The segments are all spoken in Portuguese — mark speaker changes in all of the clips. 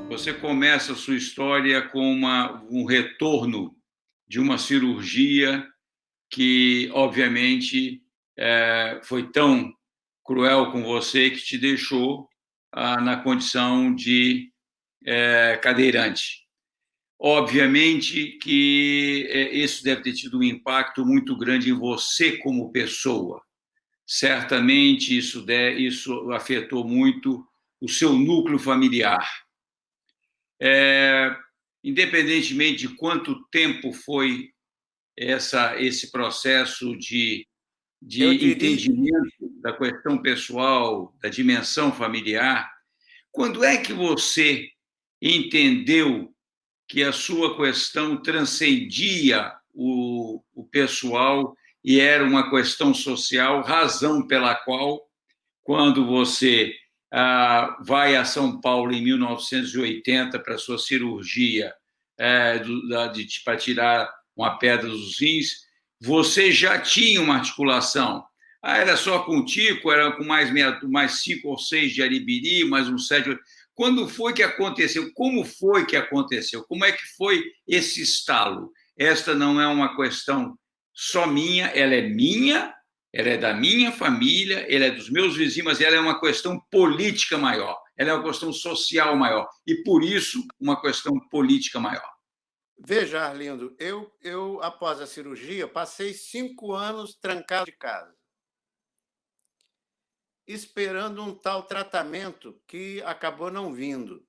Speaker 1: Você começa a sua história com um retorno de uma cirurgia que, obviamente, foi tão cruel com você que te deixou na condição de cadeirante. Obviamente que isso deve ter tido um impacto muito grande em você como pessoa. Certamente isso afetou muito o seu núcleo familiar. É, Independentemente de quanto tempo foi esse processo
Speaker 2: Eu
Speaker 1: de
Speaker 2: diria,
Speaker 1: entendimento da questão pessoal, da dimensão familiar, quando é que você entendeu que a sua questão transcendia o pessoal e era uma questão social, razão pela qual, quando você vai a São Paulo em 1980 para sua cirurgia para tirar uma pedra dos rins, você já tinha uma articulação. Era só com tico, era com mais 5 ou 6 de aribiri, mais uns 7. Quando foi que aconteceu? Como foi que aconteceu? Como é que foi esse estalo? Esta não é uma questão só minha, ela é da minha família, ela é dos meus vizinhos, mas ela é uma questão política maior, ela é uma questão social maior e, por isso, uma questão política maior.
Speaker 2: veja, Arlindo, após a cirurgia, passei 5 anos trancado de casa, esperando um tal tratamento que acabou não vindo,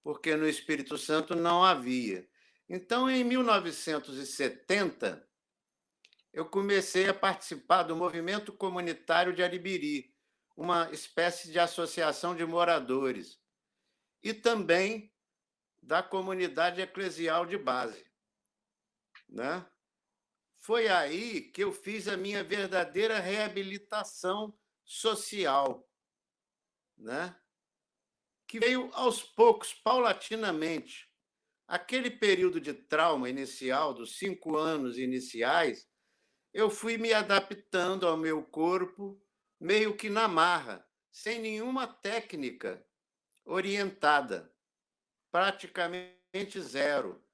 Speaker 2: porque no Espírito Santo não havia. Então, em 1970, eu comecei a participar do movimento comunitário de Aribiri, uma espécie de associação de moradores, e também da comunidade eclesial de base, né? Foi aí que eu fiz a minha verdadeira reabilitação social, né? Que veio aos poucos, paulatinamente. Aquele período de trauma inicial, dos 5 anos iniciais, eu fui me adaptando ao meu corpo, meio que na marra, sem nenhuma técnica orientada, praticamente zero.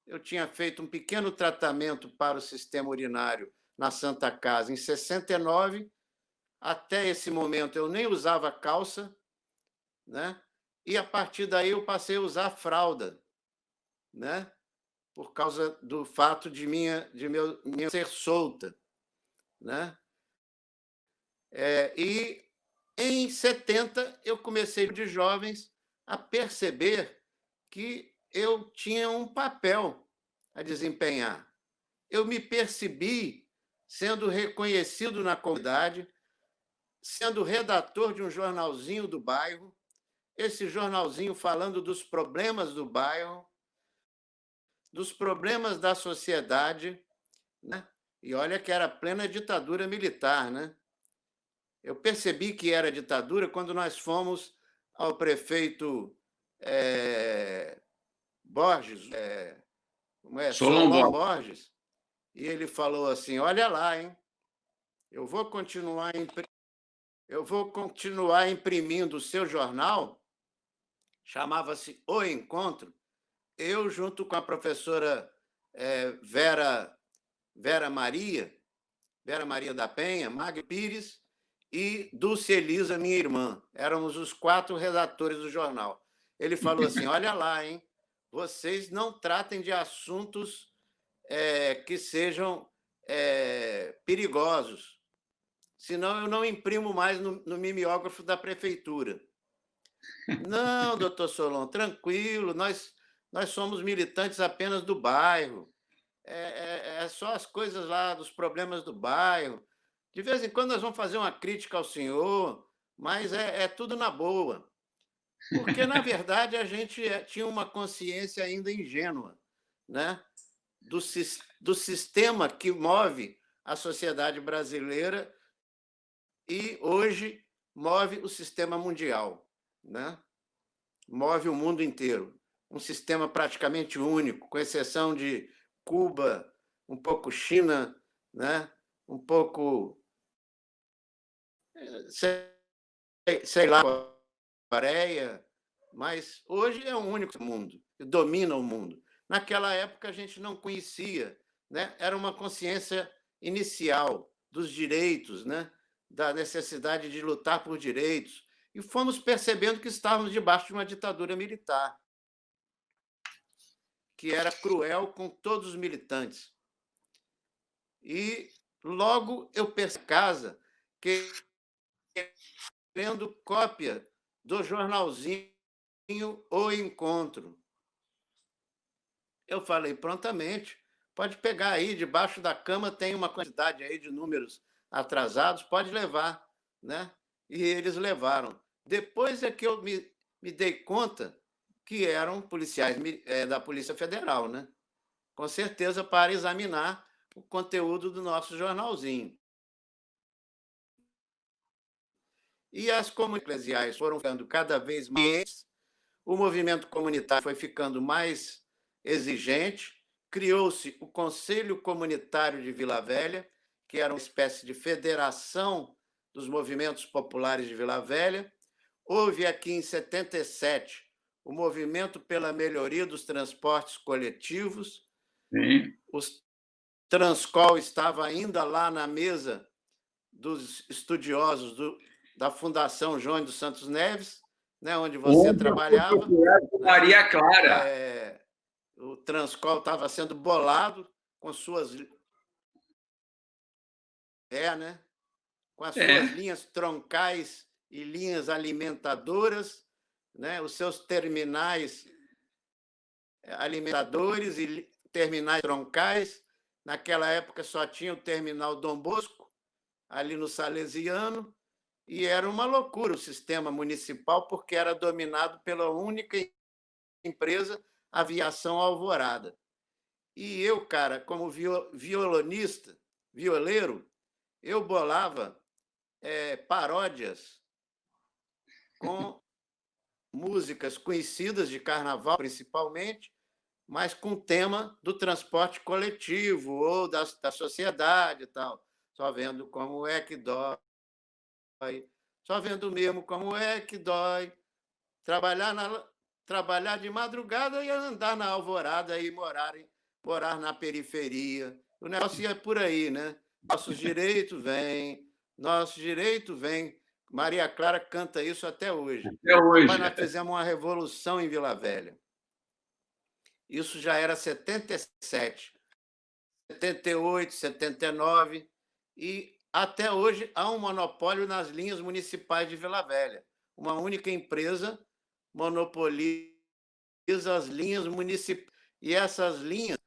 Speaker 2: Eu tinha feito um pequeno tratamento para o sistema urinário na Santa Casa em 69. Até esse momento eu nem usava calça, né? E a partir daí eu passei a usar fralda, né? Por causa do fato de minha ser solta, né? E em 70 eu comecei de jovens a perceber que eu tinha um papel a desempenhar. Eu me percebi sendo reconhecido na comunidade, sendo redator de um jornalzinho do bairro, esse jornalzinho falando dos problemas do bairro, dos problemas da sociedade, né? E olha que era plena ditadura militar, né? Eu percebi que era ditadura quando nós fomos ao prefeito Borges,
Speaker 1: Solon
Speaker 2: Solon
Speaker 1: Borges.
Speaker 2: Borges, e ele falou assim: olha lá, hein? Eu vou continuar imprimindo o seu jornal, chamava-se O Encontro, eu junto com a professora Vera, Vera Maria, Vera Maria da Penha, Magno Pires e Dulce Elisa, minha irmã. Éramos os 4 redatores do jornal. Ele falou assim: olha lá, hein? Vocês não tratem de assuntos que sejam perigosos, senão eu não imprimo mais no mimeógrafo da prefeitura. Não, doutor Solon, tranquilo, nós somos militantes apenas do bairro. É só as coisas lá dos problemas do bairro. De vez em quando nós vamos fazer uma crítica ao senhor, mas é tudo na boa. Porque, na verdade, a gente tinha uma consciência ainda ingênua, né? do sistema que move a sociedade brasileira e, hoje, move o sistema mundial, né? Move o mundo inteiro. Um sistema praticamente único, com exceção de Cuba, um pouco China, né? Um pouco, sei sei lá, Coreia, mas hoje é o único mundo, que domina o mundo. Naquela época a gente não conhecia, né? Era uma consciência inicial dos direitos, né? Da necessidade de lutar por direitos, e fomos percebendo que estávamos debaixo de uma ditadura militar, que era cruel com todos os militantes. E logo eu percebi em casa querendo cópia do jornalzinho O Encontro. Eu falei prontamente, pode pegar aí, debaixo da cama tem uma quantidade aí de números atrasados, pode levar, né? E eles levaram. Depois é que eu me dei conta que eram policiais da Polícia Federal, né? Com certeza para examinar o conteúdo do nosso jornalzinho. E as comunidades eclesiais foram ficando cada vez mais, o movimento comunitário foi ficando mais exigente, criou-se o Conselho Comunitário de Vila Velha, que era uma espécie de federação dos movimentos populares de Vila Velha. Houve aqui em 77 o movimento pela melhoria dos transportes coletivos.
Speaker 1: Sim.
Speaker 2: O Transcol estava ainda lá na mesa dos estudiosos da Fundação João dos Santos Neves, né, onde você trabalhava.
Speaker 1: Maria Clara.
Speaker 2: O Transcol estava sendo bolado com suas linhas troncais e linhas alimentadoras, né, os seus terminais alimentadores e terminais troncais. Naquela época só tinha o terminal Dom Bosco, ali no Salesiano, e era uma loucura o sistema municipal, porque era dominado pela única empresa, Aviação Alvorada. E eu, cara, como violonista, violeiro, eu bolava paródias com músicas conhecidas de carnaval, principalmente, mas com o tema do transporte coletivo ou da sociedade e tal. Só vendo como é que dói, só vendo mesmo como é que dói. Trabalhar de madrugada e andar na alvorada e morar na periferia. O negócio ia por aí, né? Nossos direitos vêm, nosso direito vem. Maria Clara canta isso até hoje.
Speaker 1: Até hoje.
Speaker 2: Mas nós fizemos uma revolução em Vila Velha. Isso já era 77, 78, 79, e até hoje há um monopólio nas linhas municipais de Vila Velha. Uma única empresa monopoliza as linhas municipais. E essas linhas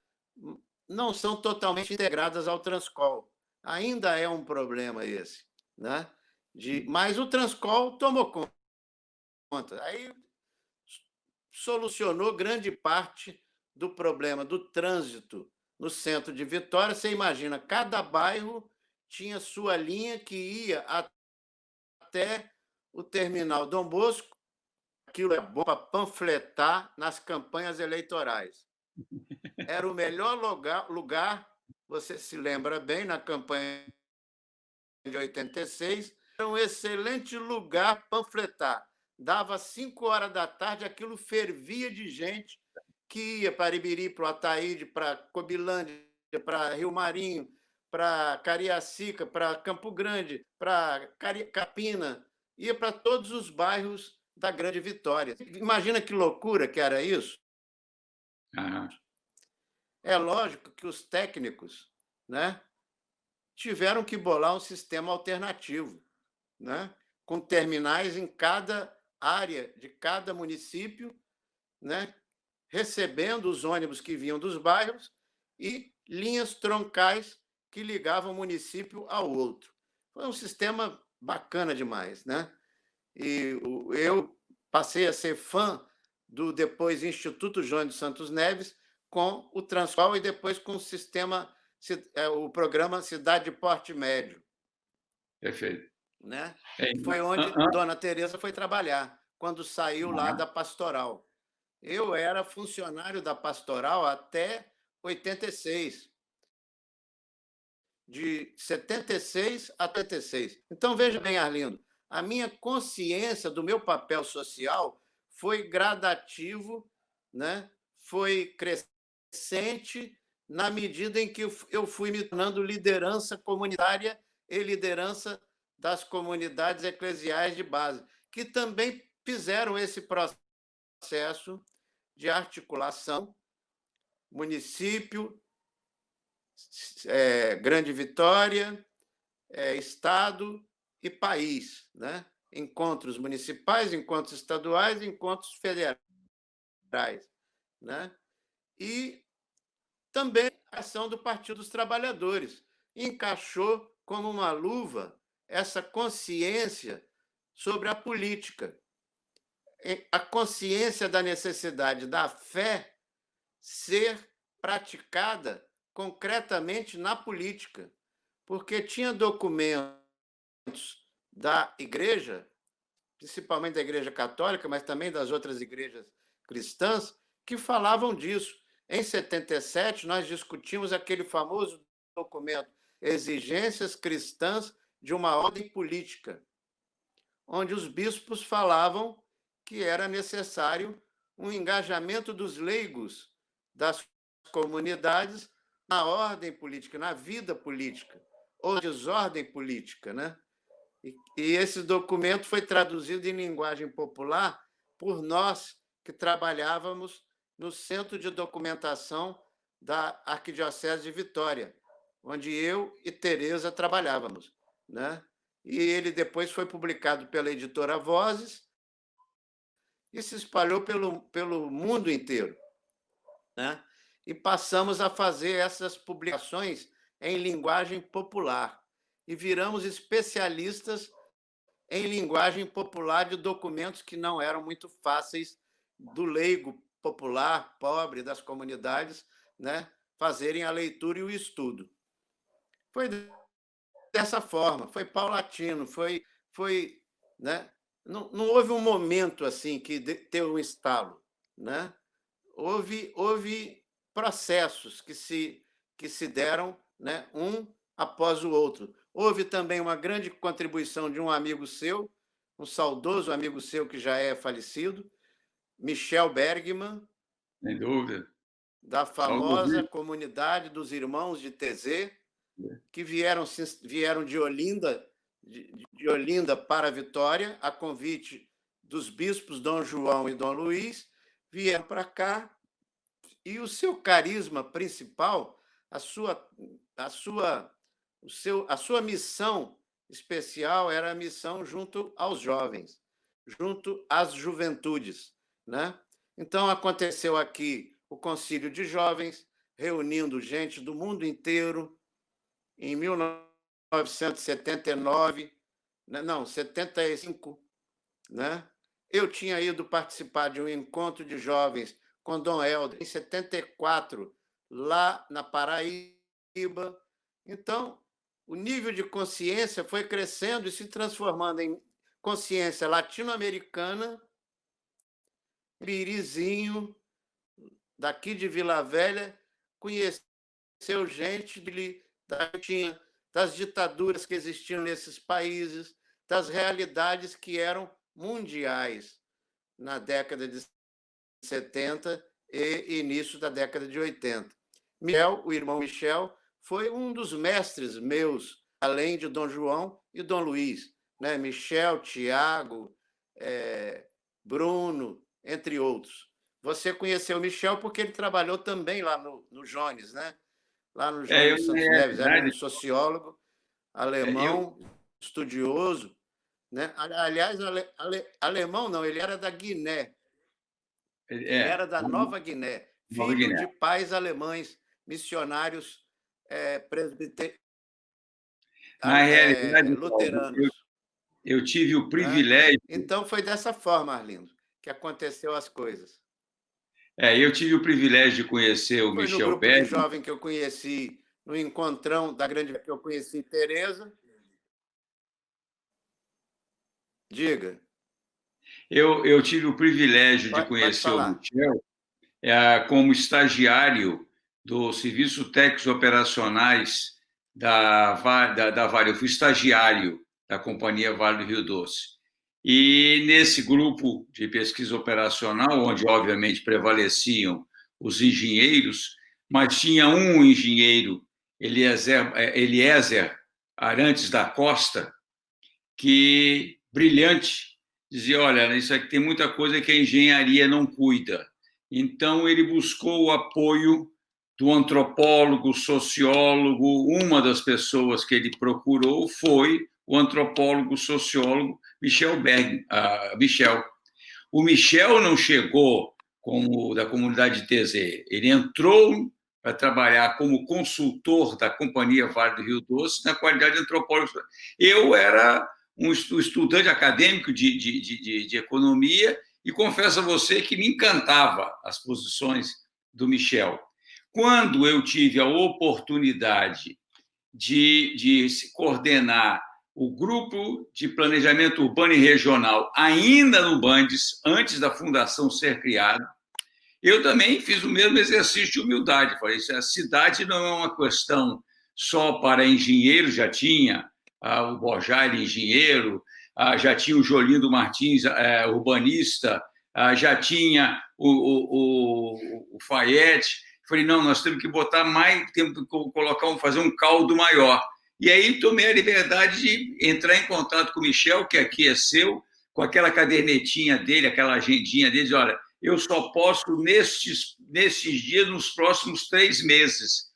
Speaker 2: não são totalmente integradas ao Transcol. Ainda é um problema esse, né? Mas o Transcol tomou conta. Aí solucionou grande parte do problema do trânsito no centro de Vitória. Você imagina, cada bairro tinha sua linha que ia até o terminal Dom Bosco. Aquilo é bom para panfletar nas campanhas eleitorais. Era o melhor lugar, você se lembra bem, na campanha de 86, era um excelente lugar panfletar. Dava 5 horas da tarde, aquilo fervia de gente que ia para Ibiri, para o Ataíde, para Cobilândia, para Rio Marinho, para Cariacica, para Campo Grande, para Capina, ia para todos os bairros da Grande Vitória. Imagina que loucura que era isso. É lógico que os técnicos, né, tiveram que bolar um sistema alternativo, né, com terminais em cada área de cada município, né, recebendo os ônibus que vinham dos bairros e linhas troncais que ligavam um município ao outro. Foi um sistema bacana demais, né? E eu passei a ser fã do depois Instituto João dos Santos Neves, com o Transcol e depois com o programa Cidade de Porte Médio.
Speaker 1: Perfeito.
Speaker 2: Né? Foi onde Dona Teresa foi trabalhar, quando saiu lá da Pastoral. Eu era funcionário da Pastoral até 86. De 76 a 86. Então, veja bem, Arlindo, a minha consciência do meu papel social foi gradativo, né? Foi crescente na medida em que eu fui me tornando liderança comunitária e liderança das comunidades eclesiais de base, que também fizeram esse processo de articulação, município, Grande Vitória, Estado e país, né? Encontros municipais, encontros estaduais, encontros federais, né? E também a ação do Partido dos Trabalhadores encaixou como uma luva essa consciência sobre a política, a consciência da necessidade da fé ser praticada concretamente na política, porque tinha documentos da igreja, principalmente da Igreja Católica, mas também das outras igrejas cristãs, que falavam disso. Em 77, nós discutimos aquele famoso documento Exigências Cristãs de uma Ordem Política, onde os bispos falavam que era necessário um engajamento dos leigos das comunidades na ordem política, na vida política, ou desordem política, né? E esse documento foi traduzido em linguagem popular por nós que trabalhávamos no Centro de Documentação da Arquidiocese de Vitória, onde eu e Tereza trabalhávamos, né? E ele depois foi publicado pela editora Vozes e se espalhou pelo mundo inteiro, né? E passamos a fazer essas publicações em linguagem popular e viramos especialistas em linguagem popular de documentos que não eram muito fáceis do leigo popular, pobre, das comunidades, né, fazerem a leitura e o estudo. Foi dessa forma, foi paulatino, né? Não houve um momento assim que teve um estalo, né? Houve processos que se deram, né, um após o outro. Houve também uma grande contribuição de um amigo seu, um saudoso amigo seu que já é falecido, Michel Bergman,
Speaker 1: sem dúvida,
Speaker 2: da famosa comunidade dos Irmãos de Tézé, que vieram de Olinda para Vitória, a convite dos bispos Dom João e Dom Luís, vieram para cá, e o seu carisma principal, a sua missão especial era a missão junto aos jovens, junto às juventudes, né? Então, aconteceu aqui o Concílio de Jovens, reunindo gente do mundo inteiro, em 1979, não, 75, né? Eu tinha ido participar de um encontro de jovens com Dom Helder, em 74, lá na Paraíba. Então, o nível de consciência foi crescendo e se transformando em consciência latino-americana. Birizinho, daqui de Vila Velha, conheceu gente das ditaduras que existiam nesses países, das realidades que eram mundiais na década de 70 e início da década de 80. Michel, o irmão Michel, foi um dos mestres meus, além de Dom João e Dom Luís, né? Michel, Tiago, Bruno, entre outros. Você conheceu o Michel porque ele trabalhou também lá no Jones, né? Lá no Jones Santos Neves, era um sociólogo alemão, estudioso, né? Aliás, alemão não, ele era da Guiné. Ele era da Nova Guiné, filho de pais alemães, missionários presbiterianos,
Speaker 1: na realidade,
Speaker 2: luteranos.
Speaker 1: Eu tive o privilégio...
Speaker 2: Então, foi dessa forma, Arlindo, que aconteceu as coisas.
Speaker 1: Eu tive o privilégio de conhecer o Michel Bergman.
Speaker 2: Foi no grupo de jovem que eu conheci, no encontrão da grande que eu conheci Tereza. Diga.
Speaker 1: Eu tive o privilégio de conhecer o Michel como estagiário do Serviço Técnicos Operacionais da Vale. Eu fui estagiário da Companhia Vale do Rio Doce. E nesse grupo de pesquisa operacional, onde obviamente prevaleciam os engenheiros, mas tinha um engenheiro, Eliezer Arantes da Costa, que brilhante, dizia: olha, isso aqui tem muita coisa que a engenharia não cuida. Então ele buscou o apoio do antropólogo, sociólogo. Uma das pessoas que ele procurou foi o antropólogo, sociólogo Michel Berg, Michel. O Michel não chegou como da comunidade TZ, ele entrou para trabalhar como consultor da Companhia Vale do Rio Doce na qualidade de antropólogo. Eu era um estudante acadêmico de economia e confesso a você que me encantava as posições do Michel. Quando eu tive a oportunidade de se coordenar o grupo de planejamento urbano e regional, ainda no Bandes, antes da fundação ser criada, eu também fiz o mesmo exercício de humildade. Falei: a cidade não é uma questão só para engenheiros, já tinha o Borjari, engenheiro, já tinha o Jolindo Martins, urbanista, já tinha o Fayette. Falei: não, nós temos que botar mais, temos que colocar, fazer um caldo maior. E aí tomei a liberdade de entrar em contato com o Michel, que aqui é seu, com aquela cadernetinha dele, aquela agendinha dele, diz: olha, eu só posso nesses dias, nos próximos 3 meses.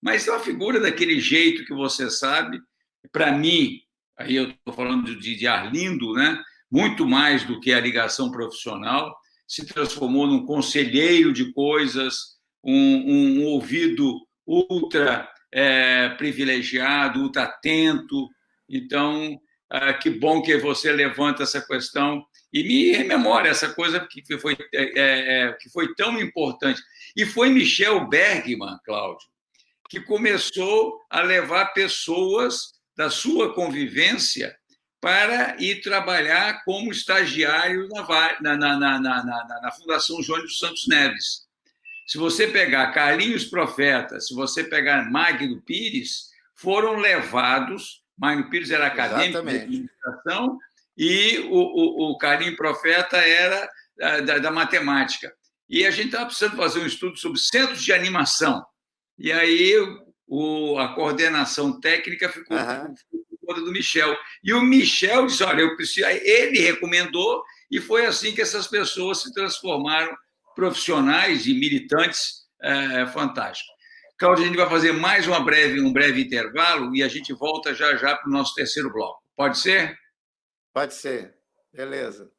Speaker 1: Mas é uma figura daquele jeito que você sabe. Para mim, aí eu estou falando de Arlindo, né? Muito mais do que a ligação profissional, se transformou num conselheiro de coisas, um ouvido ultra privilegiado, ultra atento. Então, que bom que você levanta essa questão e me rememora essa coisa que foi tão importante. E foi Michel Bergman, Cláudio, que começou a levar pessoas da sua convivência para ir trabalhar como estagiário na Fundação João dos Santos Neves. Se você pegar Carlinhos Profeta, se você pegar Magno Pires, foram levados. Magno Pires era acadêmico de administração e o Carlinhos Profeta era da matemática. E a gente estava precisando fazer um estudo sobre centros de animação. E aí a coordenação técnica ficou por conta do Michel. E o Michel disse: olha, eu preciso. Ele recomendou, e foi assim que essas pessoas se transformaram profissionais e militantes fantásticos. Cláudio, a gente vai fazer mais um breve intervalo e a gente volta já para o nosso terceiro bloco. Pode ser?
Speaker 2: Pode ser. Beleza.